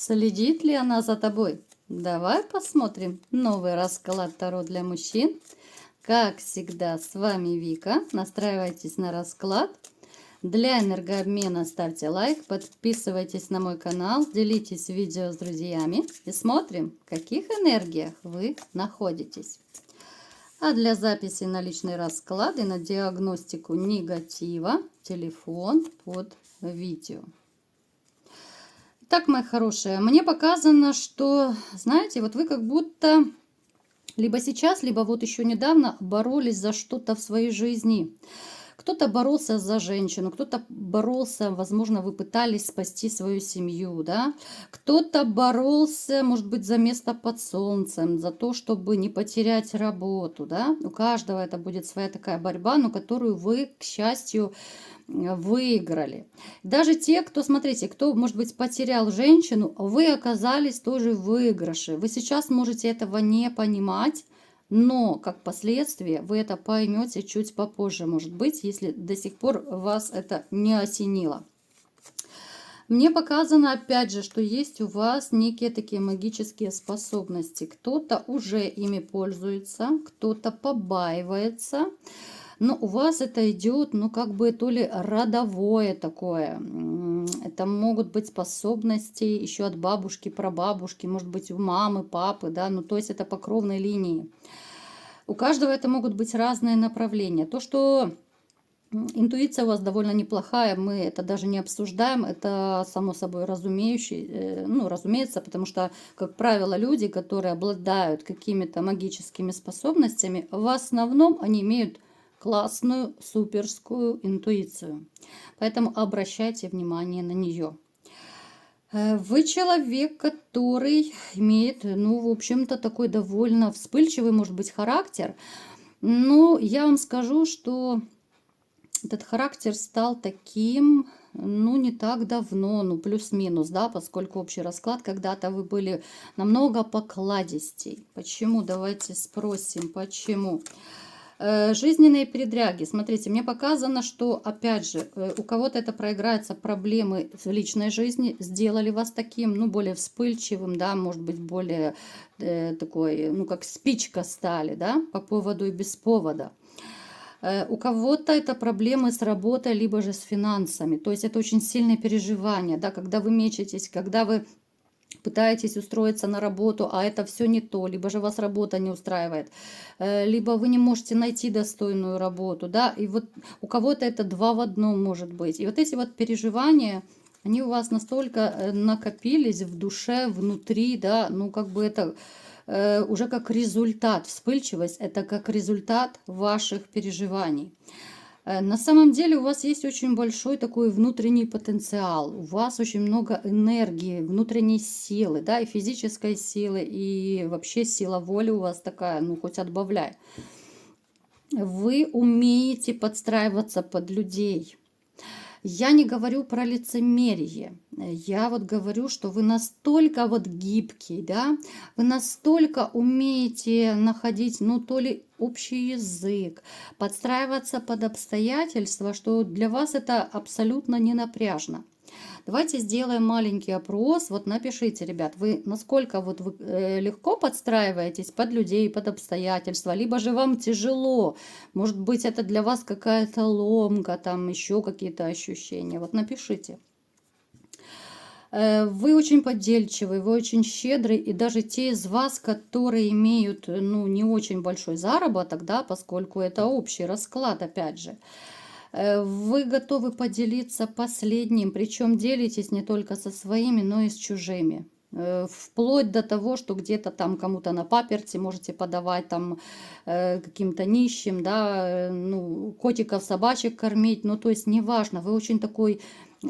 Следит ли она за тобой? Давай посмотрим новый расклад Таро для мужчин. Как всегда, с вами Вика. Настраивайтесь на расклад. Для энергообмена ставьте лайк, подписывайтесь на мой канал, делитесь видео с друзьями и смотрим, в каких энергиях вы находитесь. А для записи на личный расклад и на диагностику негатива телефон под видео. Так, мои хорошие, мне показано, что, знаете, вот вы как будто либо сейчас, либо вот еще недавно боролись за что-то в своей жизни. Кто-то боролся за женщину, кто-то боролся, возможно, вы пытались спасти свою семью, да? Кто-то боролся, может быть, за место под солнцем, за то, чтобы не потерять работу, да? У каждого это будет своя такая борьба, но которую вы, к счастью, выиграли. Даже те, кто, смотрите, кто, может быть, потерял женщину, вы оказались тоже в выигрыше. Вы сейчас можете этого не понимать, но как последствие вы это поймете чуть попозже, может быть, если до сих пор вас это не осенило. Мне показано, опять же, что есть у вас некие такие магические способности. Кто-то уже ими пользуется, кто-то побаивается. Но у вас это идет, ну, как бы то ли родовое такое. Это могут быть способности еще от бабушки, прабабушки, может быть, у мамы, папы, да, ну, то есть это по кровной линии. У каждого это могут быть разные направления. То, что интуиция у вас довольно неплохая, мы это даже не обсуждаем, это само собой разумеется, потому что, как правило, люди, которые обладают какими-то магическими способностями, в основном они имеют классную, суперскую интуицию. Поэтому обращайте внимание на нее. Вы человек, который имеет, ну, в общем-то, такой довольно вспыльчивый, может быть, характер. Но я вам скажу, что этот характер стал таким, ну, не так давно, ну, плюс-минус, да, поскольку общий расклад, когда-то вы были намного покладистей. Почему? Давайте спросим, почему? Жизненные передряги. Смотрите, мне показано, что, опять же, у кого-то это проиграется, проблемы в личной жизни сделали вас таким, ну, более вспыльчивым, да, может быть, более такой, ну, как спичка стали, да, по поводу и без повода. У кого-то это проблемы с работой, либо же с финансами. То есть это очень сильные переживания, да, когда вы мечетесь, когда вы пытаетесь устроиться на работу, а это все не то, либо же вас работа не устраивает, либо вы не можете найти достойную работу, да, и вот у кого-то это два в одном может быть. И вот эти вот переживания, они у вас настолько накопились в душе, внутри, да, ну как бы это уже как результат, вспыльчивость, это как результат ваших переживаний. На самом деле у вас есть очень большой такой внутренний потенциал, у вас очень много энергии, внутренней силы, да, и физической силы, и вообще сила воли у вас такая, ну, хоть отбавляй. Вы умеете подстраиваться под людей. Я не говорю про лицемерие. Я вот говорю, что вы настолько вот гибкий, да, вы настолько умеете находить, ну, то ли общий язык, подстраиваться под обстоятельства, что для вас это абсолютно не напряжно. Давайте сделаем маленький опрос. Вот напишите, ребят, вы насколько вот вы легко подстраиваетесь под людей, под обстоятельства, либо же вам тяжело. Может быть, это для вас какая-то ломка, там еще какие-то ощущения. Вот напишите. Вы очень поддельчивый, вы очень щедрый, и даже те из вас, которые имеют, ну, не очень большой заработок, да, поскольку это общий расклад, опять же, вы готовы поделиться последним, причем делитесь не только со своими, но и с чужими. Вплоть до того, что где-то там кому-то на паперти можете подавать, там каким-то нищим, да, ну, котиков, собачек кормить, ну, то есть неважно, вы очень такой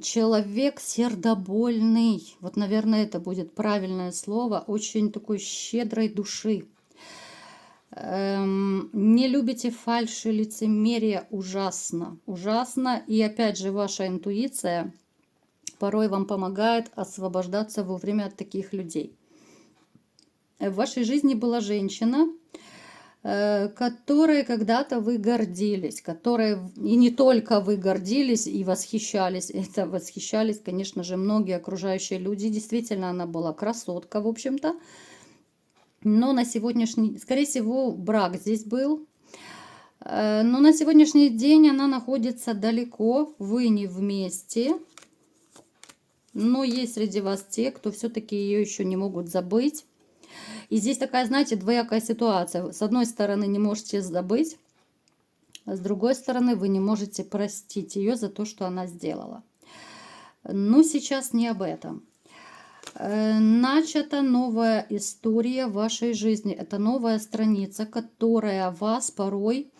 человек сердобольный, вот, наверное, это будет правильное слово, очень такой щедрой души. Не любите фальшь и лицемерие, ужасно, ужасно. И опять же, ваша интуиция порой вам помогает освобождаться вовремя от таких людей. В вашей жизни была женщина, которой когда-то вы гордились, которой и не только вы гордились и восхищались, это восхищались, конечно же, многие окружающие люди. Действительно, она была красотка, в общем-то. Но на сегодняшний, скорее всего, брак здесь был. Но на сегодняшний день она находится далеко, вы не вместе. Но есть среди вас те, кто все-таки ее еще не могут забыть. И здесь такая, знаете, двоякая ситуация. С одной стороны, не можете забыть, а с другой стороны, вы не можете простить ее за то, что она сделала. Но сейчас не об этом. Начата новая история в вашей жизни. Это новая страница, которая вас порой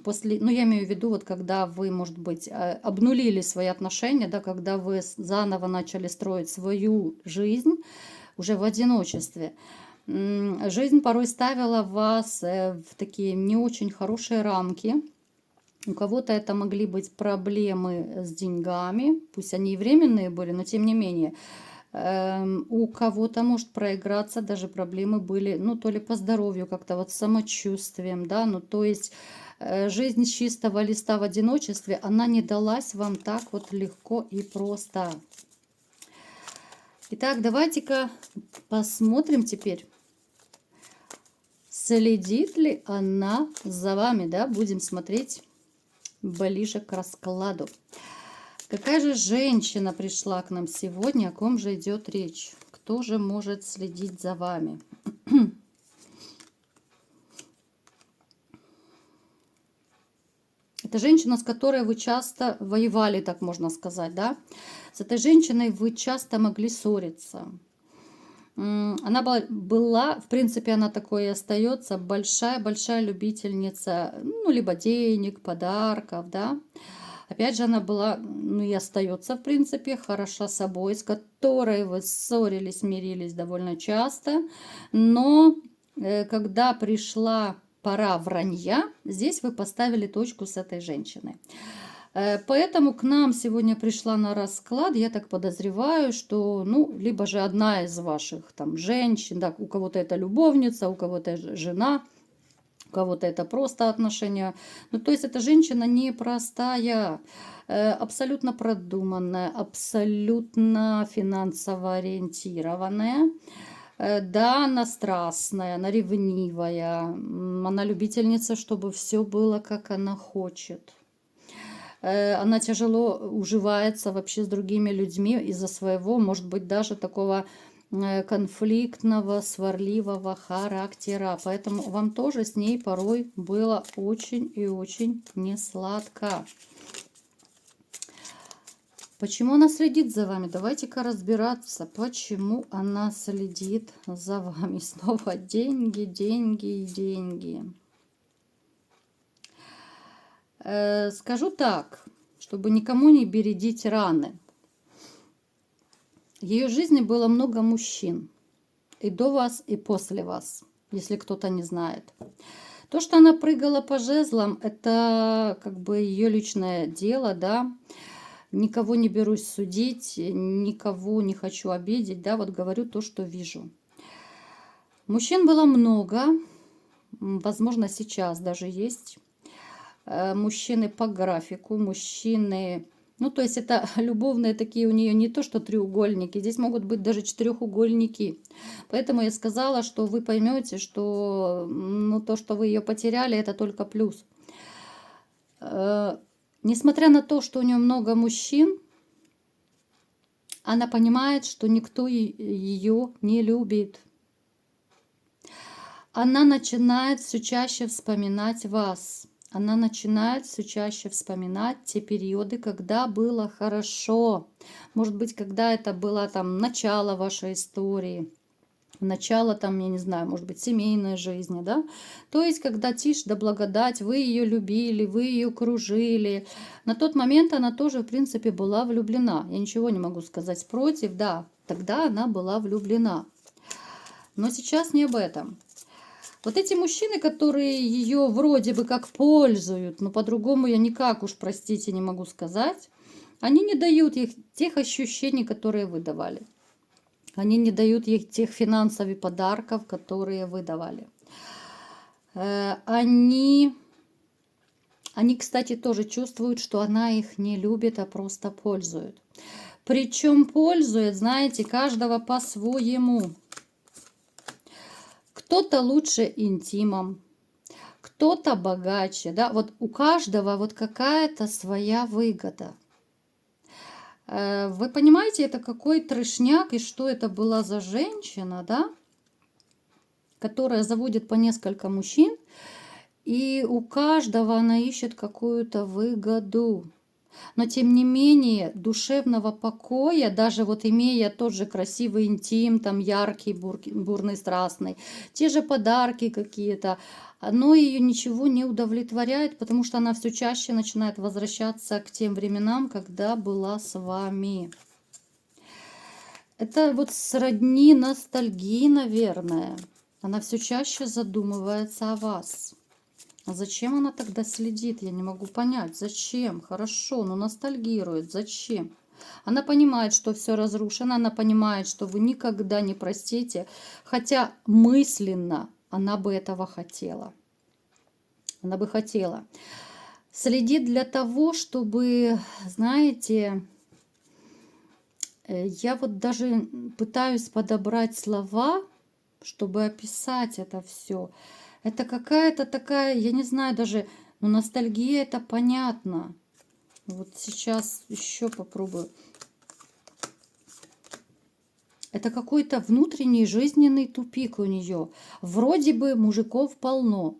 после, ну я имею в виду, вот когда вы, может быть, обнулили свои отношения, да, когда вы заново начали строить свою жизнь уже в одиночестве. Жизнь порой ставила вас в такие не очень хорошие рамки. У кого-то это могли быть проблемы с деньгами, пусть они и временные были, но тем не менее. У кого-то может проиграться, даже проблемы были, ну, то ли по здоровью, как-то вот с самочувствием, да, ну, то есть жизнь с чистого листа в одиночестве, она не далась вам так вот легко и просто. Итак, давайте-ка посмотрим теперь, следит ли она за вами, да, будем смотреть ближе к раскладу. Какая же женщина пришла к нам сегодня, о ком же идет речь? Кто же может следить за вами? Это женщина, с которой вы часто воевали, так можно сказать, да? С этой женщиной вы часто могли ссориться. Она была, в принципе, она такой и остается, большая-большая любительница, ну, либо денег, подарков, да? Опять же, она была, ну и остается, в принципе, хороша собой, с которой вы ссорились, мирились довольно часто. Но когда пришла пора вранья, здесь вы поставили точку с этой женщиной. Поэтому к нам сегодня пришла на расклад, я так подозреваю, что, ну, либо же одна из ваших там женщин, да, у кого-то это любовница, у кого-то жена, у кого-то это просто отношения. Ну, то есть эта женщина непростая, абсолютно продуманная, абсолютно финансово ориентированная. Да, она страстная, она ревнивая, она любительница, чтобы все было, как она хочет. Она тяжело уживается вообще с другими людьми из-за своего, может быть, даже такого конфликтного, сварливого характера. Поэтому вам тоже с ней порой было очень и очень несладко. Почему она следит за вами? Давайте-ка разбираться, почему она следит за вами. Снова деньги, деньги и деньги. Скажу так, чтобы никому не бередить раны. В ее жизни было много мужчин. И до вас, и после вас, если кто-то не знает. То, что она прыгала по жезлам, это как бы ее личное дело, да. Никого не берусь судить, никого не хочу обидеть, да, вот говорю то, что вижу. Мужчин было много, возможно, сейчас даже есть. Мужчины по графику, мужчины... Ну, то есть это любовные такие у нее не то, что треугольники, здесь могут быть даже четырехугольники. Поэтому я сказала, что вы поймете, что ну, то, что вы ее потеряли, это только плюс. Несмотря на то, что у нее много мужчин, она понимает, что никто ее не любит. Она начинает все чаще вспоминать вас. Она начинает все чаще вспоминать те периоды, когда было хорошо. Может быть, когда это было там начало вашей истории, начало там, я не знаю, может быть, семейной жизни, да. То есть, когда тишь да благодать, вы ее любили, вы ее кружили. На тот момент она тоже, в принципе, была влюблена. Я ничего не могу сказать против, да, тогда она была влюблена. Но сейчас не об этом. Вот эти мужчины, которые ее вроде бы как пользуют, но по-другому я никак уж, простите, не могу сказать, они не дают ей тех ощущений, которые вы давали. Они не дают ей тех финансовых подарков, которые вы давали. Они, кстати, тоже чувствуют, что она их не любит, а просто пользует. Причем пользует, знаете, каждого по-своему. Кто-то лучше интимом, кто-то богаче, да, вот у каждого вот какая-то своя выгода. Вы понимаете, это какой трешняк и что это была за женщина, да, которая заводит по несколько мужчин, и у каждого она ищет какую-то выгоду. Но тем не менее душевного покоя, даже вот имея тот же красивый интим, там яркий, бурный, страстный, те же подарки какие-то, но ее ничего не удовлетворяет, потому что она все чаще начинает возвращаться к тем временам, когда была с вами. Это вот сродни ностальгии, наверное. Она все чаще задумывается о вас. А зачем она тогда следит? Я не могу понять. Зачем? Хорошо, но ностальгирует. Зачем? Она понимает, что все разрушено. Она понимает, что вы никогда не простите. Хотя мысленно она бы этого хотела. Она бы хотела. Следит для того, чтобы, знаете, я вот даже пытаюсь подобрать слова, чтобы описать это все. Это какая-то такая, я не знаю даже, ну ностальгия это понятно. Вот сейчас еще попробую. Это какой-то внутренний жизненный тупик у нее. Вроде бы мужиков полно,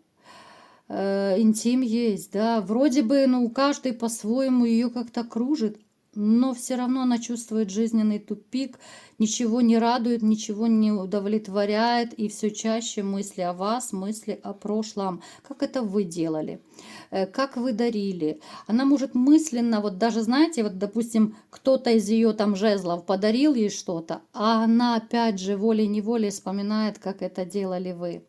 интим есть, да, вроде бы, ну каждый по-своему ее как-то кружит, но все равно она чувствует жизненный тупик, ничего не радует, ничего не удовлетворяет, и все чаще мысли о вас, мысли о прошлом. Как это вы делали? Как вы дарили? Она может мысленно, вот даже, знаете, вот, допустим, кто-то из ее там жезлов подарил ей что-то, а она опять же волей-неволей вспоминает, как это делали вы.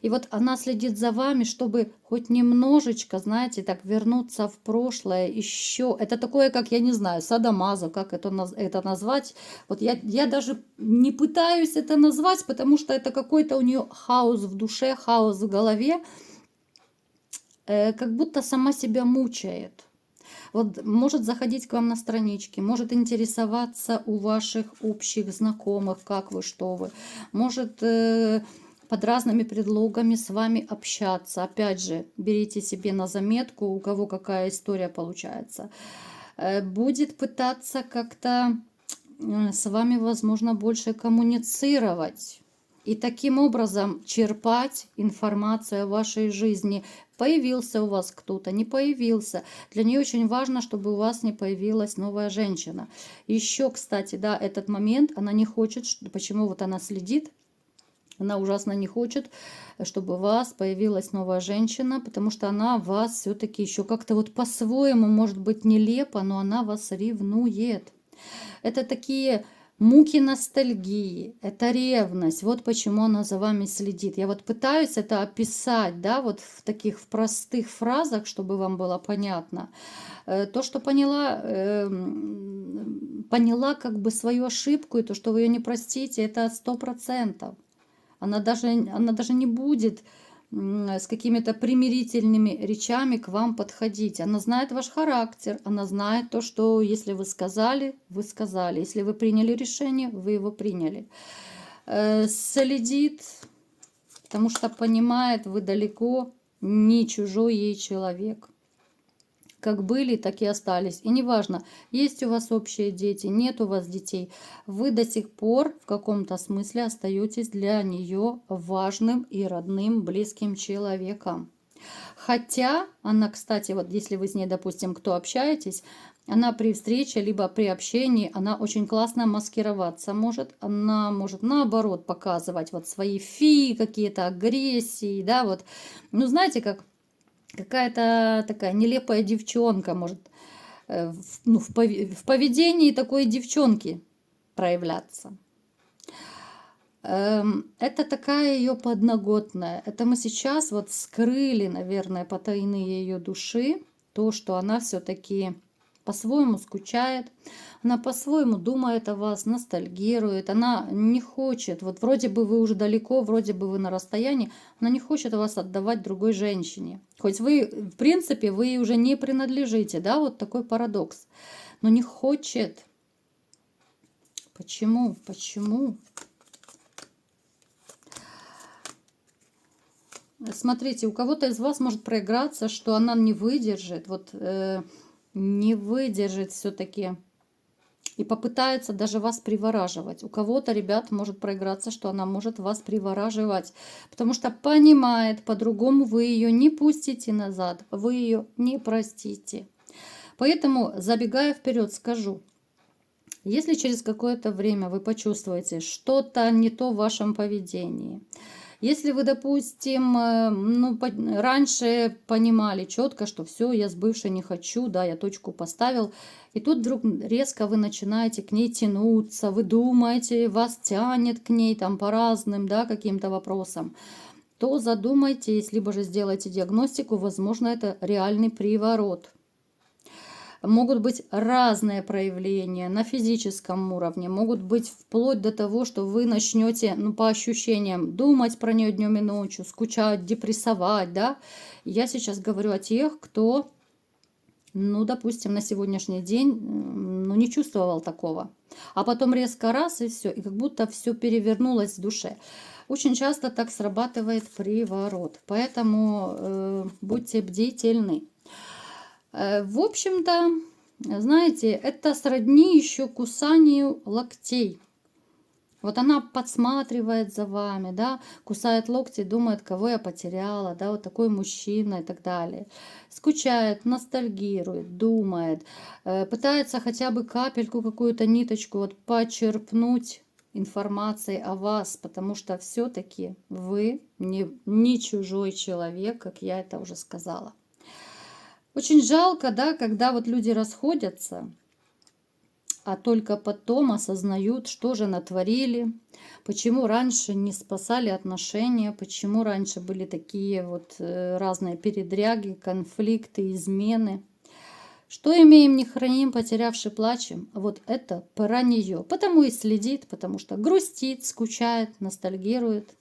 И вот она следит за вами, чтобы хоть немножечко, знаете, так вернуться в прошлое еще. Это такое, как, я не знаю, садомазо, как это назвать. Вот я даже не пытаюсь это назвать, потому что это какой-то у нее хаос в душе, хаос в голове, как будто сама себя мучает. Вот может заходить к вам на странички, может интересоваться у ваших общих знакомых, как вы, что вы, может под разными предлогами с вами общаться. Опять же, берите себе на заметку, у кого какая история получается. Будет пытаться как-то с вами, возможно, больше коммуницировать. И таким образом черпать информацию о вашей жизни. Появился у вас кто-то, не появился. Для нее очень важно, чтобы у вас не появилась новая женщина. Еще, кстати, да, этот момент она не хочет, почему вот она следит. Она ужасно не хочет, чтобы у вас появилась новая женщина, потому что она вас все-таки еще как-то вот по-своему, может быть, нелепо, но она вас ревнует. Это такие муки ностальгии, это ревность. Вот почему она за вами следит. Я вот пытаюсь это описать, да, вот в таких в простых фразах, чтобы вам было понятно. То, что поняла как бы свою ошибку, и то, что вы ее не простите, это 100%. Она даже не будет с какими-то примирительными речами к вам подходить. Она знает ваш характер, она знает то, что если вы сказали, вы сказали. Если вы приняли решение, вы его приняли. Следит, потому что понимает, вы далеко не чужой ей человек. Как были, так и остались. И неважно, есть у вас общие дети, нет у вас детей, вы до сих пор в каком-то смысле остаетесь для нее важным и родным, близким человеком. Хотя она, кстати, вот если вы с ней, допустим, кто общаетесь, она при встрече, либо при общении, она очень классно маскироваться может. Она может наоборот показывать вот свои какие-то агрессии, да, вот. Ну, знаете, как какая-то такая нелепая девчонка может в поведении такой девчонки проявляться. Это такая ее подноготная. Это мы сейчас вот скрыли, наверное, потайные ее души, то, что она все-таки по-своему скучает, она по-своему думает о вас, ностальгирует, она не хочет, вот вроде бы вы уже далеко, вроде бы вы на расстоянии, она не хочет вас отдавать другой женщине. Хоть вы, в принципе, вы уже не принадлежите, да, вот такой парадокс, но не хочет. Почему? Почему? Смотрите, у кого-то из вас может проиграться, что она не выдержит, вот не выдержит все-таки и попытается даже вас привораживать. У кого-то, ребят, может проиграться, что она может вас привораживать, потому что понимает, по-другому вы ее не пустите назад, вы ее не простите. Поэтому, забегая вперед, скажу, если через какое-то время вы почувствуете что-то не то в вашем поведении, если вы, допустим, раньше понимали четко, что все, я с бывшей не хочу, да, я точку поставил, и тут вдруг резко вы начинаете к ней тянуться, вы думаете, вас тянет к ней там по разным, да, каким-то вопросам, то задумайтесь, либо же сделайте диагностику, возможно, это реальный приворот. Могут быть разные проявления на физическом уровне, могут быть вплоть до того, что вы начнете, по ощущениям, думать про нее днем и ночью, скучать, депрессовать, да. Я сейчас говорю о тех, кто, допустим, на сегодняшний день, не чувствовал такого. А потом резко раз и все, и как будто все перевернулось в душе. Очень часто так срабатывает приворот, поэтому будьте бдительны. В общем-то, знаете, это сродни еще кусанию локтей. Вот она подсматривает за вами, да, кусает локти, думает, кого я потеряла, да, вот такой мужчина и так далее. Скучает, ностальгирует, думает, пытается хотя бы капельку, какую-то ниточку вот почерпнуть информации о вас, потому что все-таки вы не чужой человек, как я это уже сказала. Очень жалко, да, когда вот люди расходятся, а только потом осознают, что же натворили, почему раньше не спасали отношения, почему раньше были такие вот разные передряги, конфликты, измены. Что имеем, не храним, потерявши плачем. Вот это про нее. Потому и следит, потому что грустит, скучает, ностальгирует.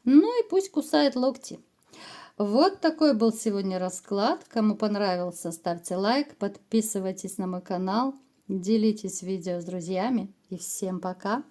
Ну и пусть кусает локти. Вот такой был сегодня расклад. Кому понравился, ставьте лайк, подписывайтесь на мой канал, делитесь видео с друзьями. И всем пока!